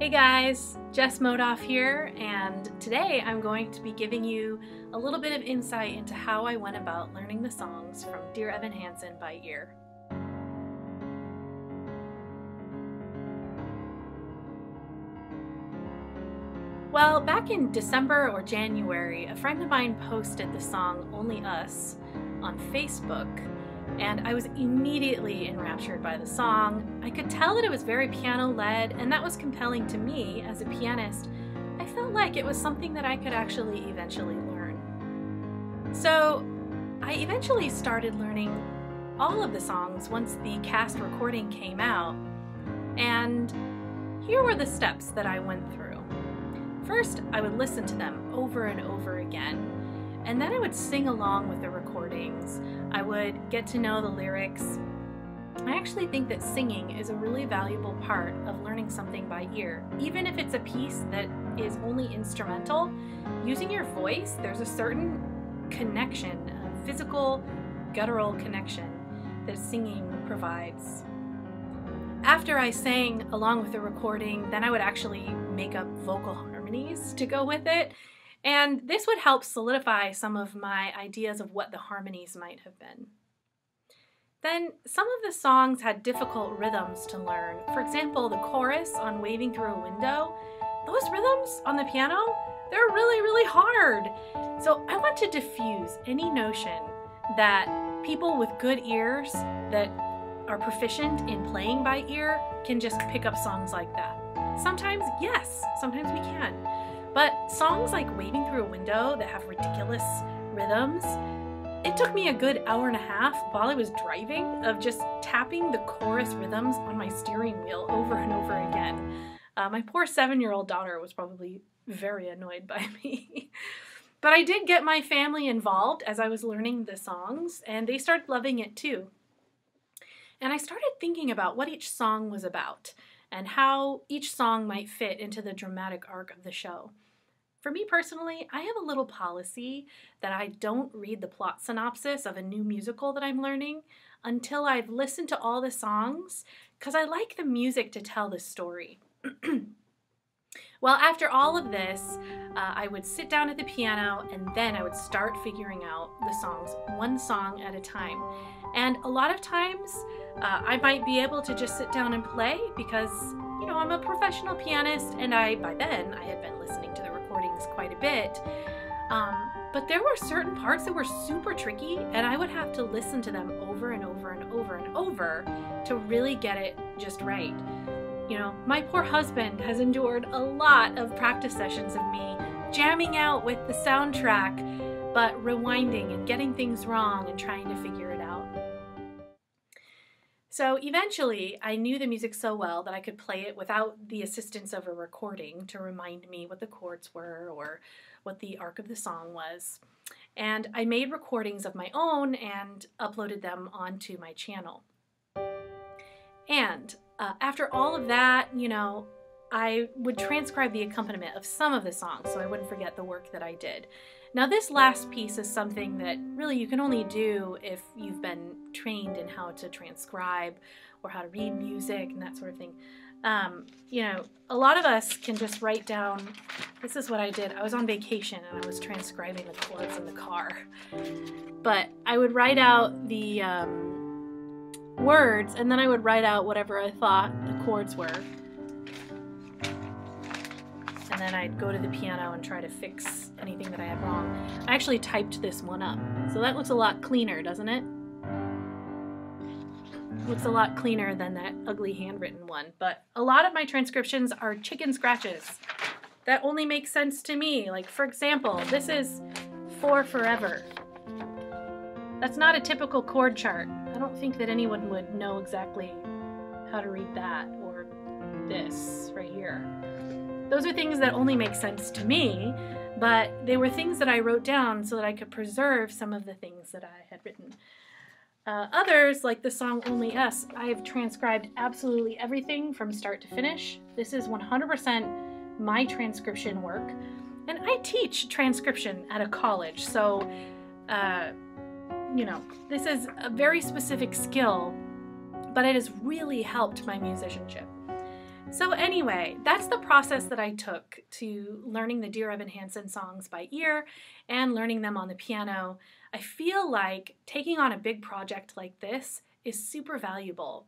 Hey guys, Jess Modaff here, and today I'm going to be giving you a little bit of insight into how I went about learning the songs from Dear Evan Hansen by ear. Well, back in December or January, a friend of mine posted the song Only Us on Facebook, and I was immediately enraptured by the song. I could tell that it was very piano-led, and that was compelling to me as a pianist. I felt like it was something that I could actually eventually learn. So I eventually started learning all of the songs once the cast recording came out, and here were the steps that I went through. First, I would listen to them over and over again, and then I would sing along with the recordings. I would get to know the lyrics. I actually think that singing is a really valuable part of learning something by ear. Even if it's a piece that is only instrumental, using your voice, there's a certain connection, a physical, guttural connection that singing provides. After I sang along with the recording, then I would actually make up vocal harmonies to go with it. And this would help solidify some of my ideas of what the harmonies might have been. Then some of the songs had difficult rhythms to learn. For example, the chorus on Waving Through a Window, those rhythms on the piano, they're really, really hard. So I want to diffuse any notion that people with good ears that are proficient in playing by ear can just pick up songs like that. Sometimes, yes, sometimes we can. But songs like Waving Through a Window that have ridiculous rhythms, it took me a good hour and a half while I was driving of just tapping the chorus rhythms on my steering wheel over and over again. My poor 7-year-old daughter was probably very annoyed by me. But I did get my family involved as I was learning the songs, and they started loving it too. And I started thinking about what each song was about and how each song might fit into the dramatic arc of the show. For me personally, I have a little policy that I don't read the plot synopsis of a new musical that I'm learning until I've listened to all the songs, because I like the music to tell the story. Well, after all of this, I would sit down at the piano and then I would start figuring out the songs one song at a time. And a lot of times I might be able to just sit down and play because, you know, I'm a professional pianist and by then I had been listening to the recordings quite a bit. But there were certain parts that were super tricky and I would have to listen to them over and over and over and over to really get it just right. You know, my poor husband has endured a lot of practice sessions of me jamming out with the soundtrack, but rewinding and getting things wrong and trying to figure it out. So eventually, I knew the music so well that I could play it without the assistance of a recording to remind me what the chords were or what the arc of the song was. And I made recordings of my own and uploaded them onto my channel. And after all of that, you know, I would transcribe the accompaniment of some of the songs so I wouldn't forget the work that I did. Now this last piece is something that really you can only do if you've been trained in how to transcribe or how to read music and that sort of thing. You know, a lot of us can just write down, this is what I did. I was on vacation and I was transcribing the chords in the car. But I would write out the words and then I would write out whatever I thought the chords were. And then I'd go to the piano and try to fix anything that I had wrong. I actually typed this one up. So that looks a lot cleaner, doesn't it? Looks a lot cleaner than that ugly handwritten one. But a lot of my transcriptions are chicken scratches. That only makes sense to me. Like, for example, this is For Forever. That's not a typical chord chart. I don't think that anyone would know exactly how to read that or this right here. Those are things that only make sense to me, but they were things that I wrote down so that I could preserve some of the things that I had written. Others, like the song Only Us, I've transcribed absolutely everything from start to finish. This is 100% my transcription work, and I teach transcription at a college, so you know, this is a very specific skill, but it has really helped my musicianship. So anyway, that's the process that I took to learning the Dear Evan Hansen songs by ear and learning them on the piano. I feel like taking on a big project like this is super valuable.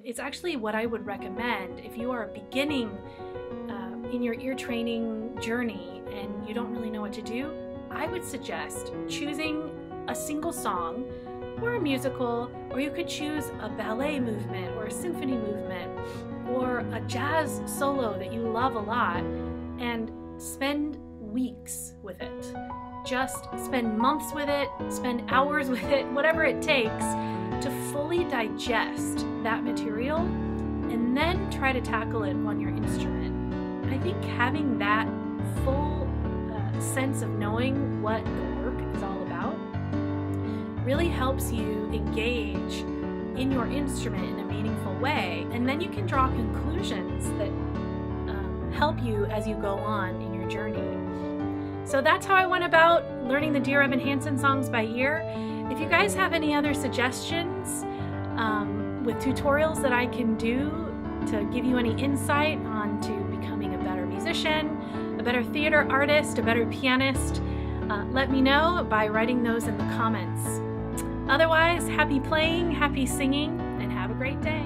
It's actually what I would recommend if you are beginning in your ear training journey and you don't really know what to do. I would suggest choosing a single song or a musical, or you could choose a ballet movement or a symphony movement or a jazz solo that you love a lot and spend weeks with it. Just spend months with it, spend hours with it, whatever it takes to fully digest that material and then try to tackle it on your instrument. I think having that full sense of knowing what the work is all about really helps you engage in your instrument in a meaningful way, and then you can draw conclusions that help you as you go on in your journey. So that's how I went about learning the Dear Evan Hansen songs by ear. If you guys have any other suggestions with tutorials that I can do to give you any insight onto becoming a better musician, a better theater artist, a better pianist, let me know by writing those in the comments. Otherwise, happy playing, happy singing, and have a great day.